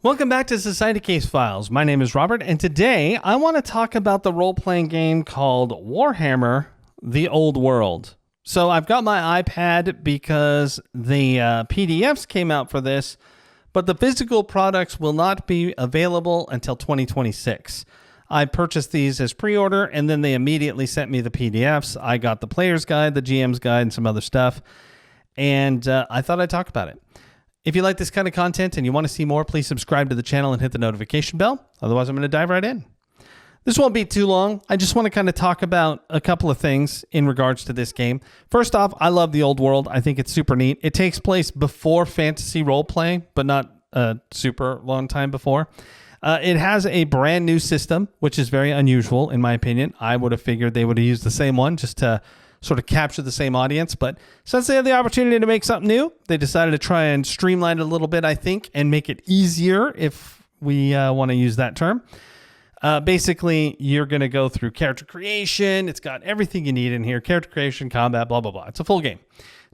Welcome back to Society Case Files. My name is Robert, and today I want to talk about the role-playing game called Warhammer: The Old World. So I've got my iPad because the PDFs came out for this, but the physical products will not be available until 2026. I purchased these as pre-order, and then they immediately sent me the PDFs. I got the player's guide, the GM's guide, and some other stuff, and I thought I'd talk about it. If you like this kind of content and you want to see more, please subscribe to the channel and hit the notification bell. Otherwise, I'm going to dive right in. This won't be too long. I just want to kind of talk about a couple of things in regards to this game. First off, I love the old world. I think it's super neat. It takes place before fantasy role-play, but not a super long time before. It has a brand new system, which is very unusual in my opinion. I would have figured they would have used the same one just to sort of capture the same audience. But since they had the opportunity to make something new, they decided to try and streamline it a little bit, I think, and make it easier if we want to use that term. Basically, you're going to go through character creation. It's got everything you need in here. Character creation, combat, blah, blah, blah. It's a full game.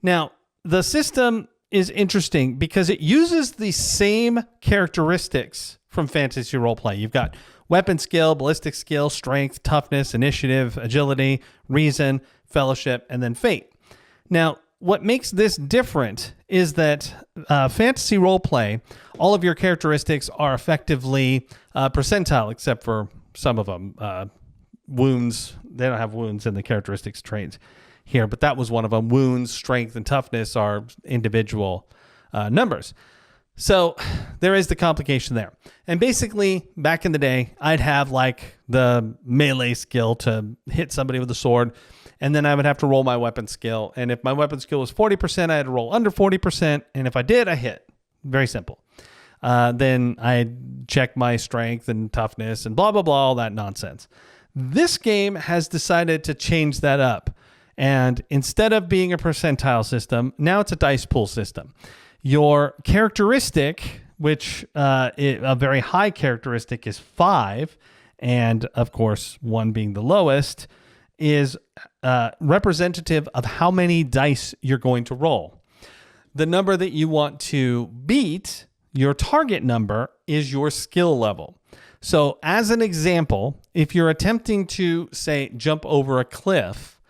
Now, the system is interesting because it uses the same characteristics from fantasy roleplay. You've got weapon skill, ballistic skill, strength, toughness, initiative, agility, reason, fellowship, and then fate. Now, what makes this different is that fantasy roleplay, all of your characteristics are effectively percentile, except for some of them. Wounds, they don't have wounds in the characteristics traits here, but that was one of them. Wounds, strength, and toughness are individual numbers. So there is the complication there. And basically, back in the day, I'd have like the melee skill to hit somebody with a sword, and then I would have to roll my weapon skill. And if my weapon skill was 40%, I had to roll under 40%. And if I did, I hit. Very simple. Then I'd check my strength and toughness and blah, blah, blah, all that nonsense. This game has decided to change that up. And instead of being a percentile system, now it's a dice pool system. Your characteristic, which a very high characteristic is 5, and of course 1 being the lowest, is representative of how many dice you're going to roll. The number that you want to beat, your target number, is your skill level. So as an example, if you're attempting to, say, jump over a cliff,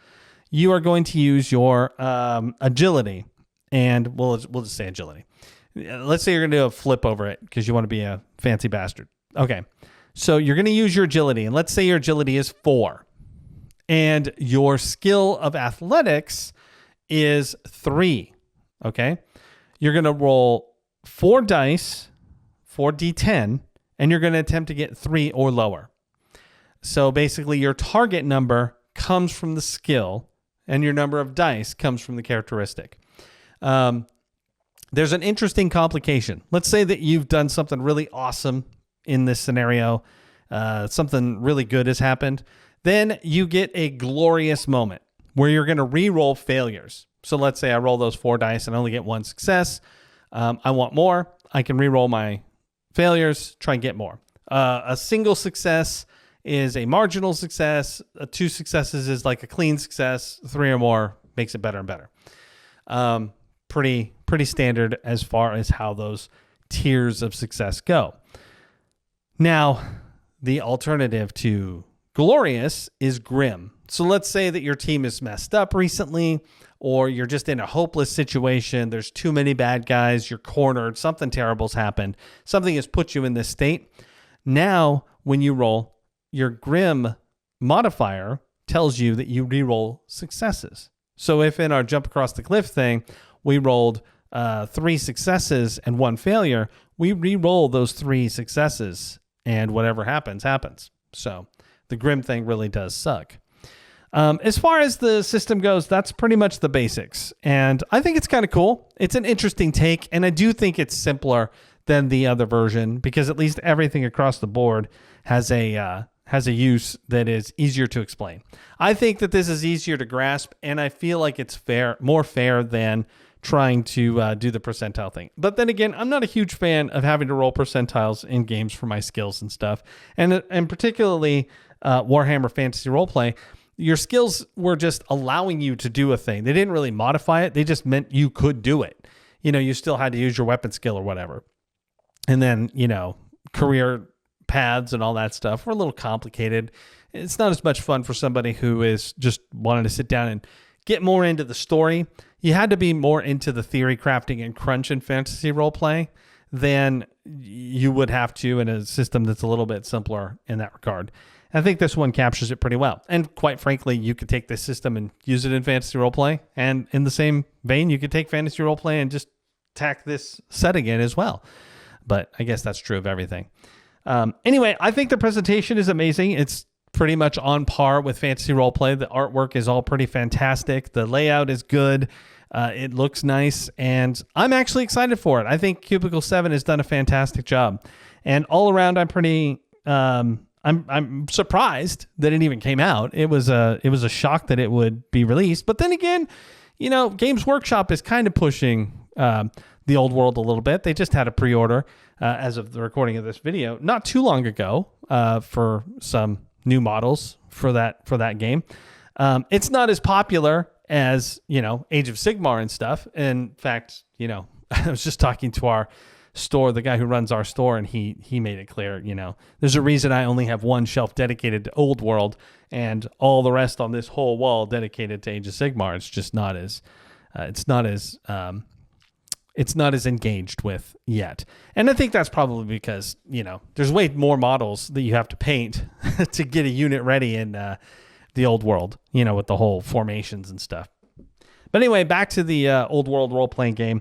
you are going to use your agility. And we'll just say agility. Let's say you're going to do a flip over it because you want to be a fancy bastard. Okay. So you're going to use your agility. And let's say your agility is 4. And your skill of athletics is 3. Okay. You're going to roll 4 dice, 4d10, and you're going to attempt to get 3 or lower. So basically your target number comes from the skill and your number of dice comes from the characteristic. There's an interesting complication. Let's say that you've done something really awesome in this scenario. Something really good has happened. Then you get a glorious moment where you're going to re-roll failures. So let's say I roll those 4 dice and I only get 1 success. I want more. I can re-roll my failures, try and get more. A single success is a marginal success. 2 successes is like a clean success. 3 or more makes it better and better. Pretty standard as far as how those tiers of success go. Now, the alternative to glorious is grim. So let's say that your team is messed up recently, or you're just in a hopeless situation. There's too many bad guys. You're cornered. Something terrible's happened. Something has put you in this state. Now, when you roll, your grim modifier tells you that you re-roll successes. So if in our jump across the cliff thing, we rolled 3 successes and 1 failure, we re-roll those 3 successes and whatever happens, happens. So the grim thing really does suck. As far as the system goes, that's pretty much the basics. And I think it's kind of cool. It's an interesting take. And I do think it's simpler than the other version because at least everything across the board has a use that is easier to explain. I think that this is easier to grasp, and I feel like it's more fair than trying to do the percentile thing. But then again, I'm not a huge fan of having to roll percentiles in games for my skills and stuff. And particularly Warhammer Fantasy Roleplay, your skills were just allowing you to do a thing. They didn't really modify it. They just meant you could do it. You know, you still had to use your weapon skill or whatever. And then, career paths and all that stuff were a little complicated. It's not as much fun for somebody who is just wanting to sit down and get more into the story. You had to be more into the theory crafting and crunch and fantasy role play than you would have to in a system that's a little bit simpler in that regard. I think this one captures it pretty well. And quite frankly, you could take this system and use it in fantasy role play. And in the same vein, you could take fantasy role play and just tack this setting in as well. But I guess that's true of everything. Anyway, I think the presentation is amazing. It's pretty much on par with fantasy role play. The artwork is all pretty fantastic. The layout is good. It looks nice. And I'm actually excited for it. I think Cubicle 7 has done a fantastic job. And all around, I'm pretty... I'm surprised that it even came out. It was a shock that it would be released. But then again, Games Workshop is kind of pushing the old world a little bit. They just had a pre-order as of the recording of this video not too long ago for some new models for that game. It's not as popular as Age of Sigmar and stuff. In fact, I was just talking to our store, the guy who runs our store, and he made it clear, there's a reason I only have one shelf dedicated to Old World and all the rest on this whole wall dedicated to Age of Sigmar. It's just not as engaged with yet. And I think that's probably because, there's way more models that you have to paint to get a unit ready in the Old World, with the whole formations and stuff. But anyway, back to the Old World role-playing game.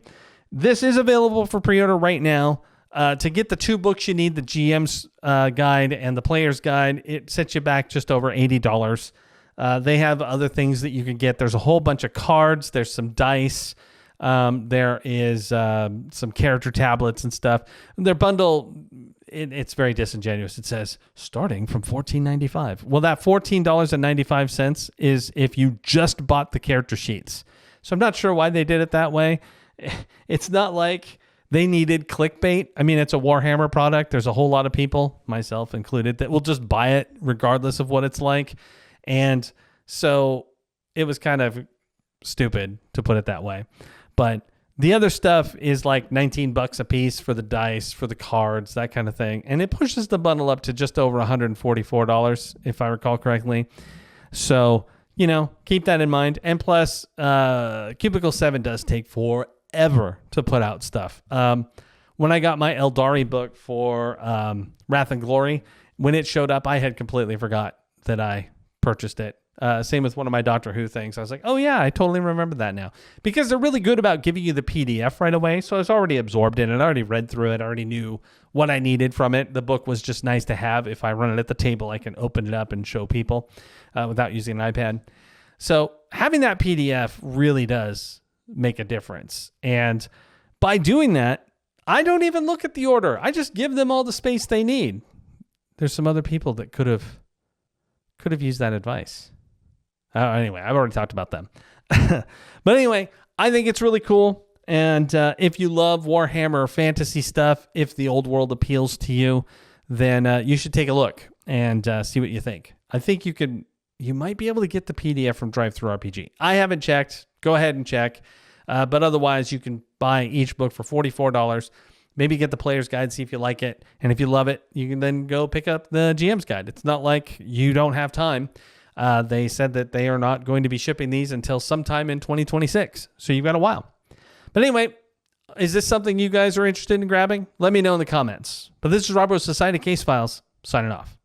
This is available for pre-order right now. To get the 2 books you need, the GM's guide and the player's guide, it sets you back just over $80. They have other things that you can get. There's a whole bunch of cards. There's some dice. There is some character tablets and stuff. Their bundle, it's very disingenuous. It says, starting from $14.95. Well, that $14.95 is if you just bought the character sheets. So I'm not sure why they did it that way. It's not like they needed clickbait. I mean, it's a Warhammer product. There's a whole lot of people, myself included, that will just buy it regardless of what it's like. And so it was kind of stupid to put it that way. But the other stuff is like $19 a piece for the dice, for the cards, that kind of thing. And it pushes the bundle up to just over $144, if I recall correctly. So, keep that in mind. And plus, Cubicle 7 does take forever to put out stuff. When I got my Eldari book for Wrath and Glory, when it showed up, I had completely forgot that I purchased it. Same with one of my Doctor Who things. I was like, oh yeah, I totally remember that now. Because they're really good about giving you the PDF right away. So I was already absorbed in it. I already read through it. I already knew what I needed from it. The book was just nice to have. If I run it at the table, I can open it up and show people without using an iPad. So having that PDF really does make a difference. And by doing that, I don't even look at the order. I just give them all the space they need. There's some other people that could have used that advice. Anyway, I've already talked about them. But anyway, I think it's really cool. And if you love Warhammer fantasy stuff, if the old world appeals to you, then you should take a look and see what you think. I think you might be able to get the PDF from DriveThruRPG. I haven't checked. Go ahead and check. But otherwise, you can buy each book for $44. Maybe get the player's guide, see if you like it. And if you love it, you can then go pick up the GM's guide. It's not like you don't have time. They said that they are not going to be shipping these until sometime in 2026. So you've got a while. But anyway, is this something you guys are interested in grabbing? Let me know in the comments. But this is Rob with Society Case Files, signing off.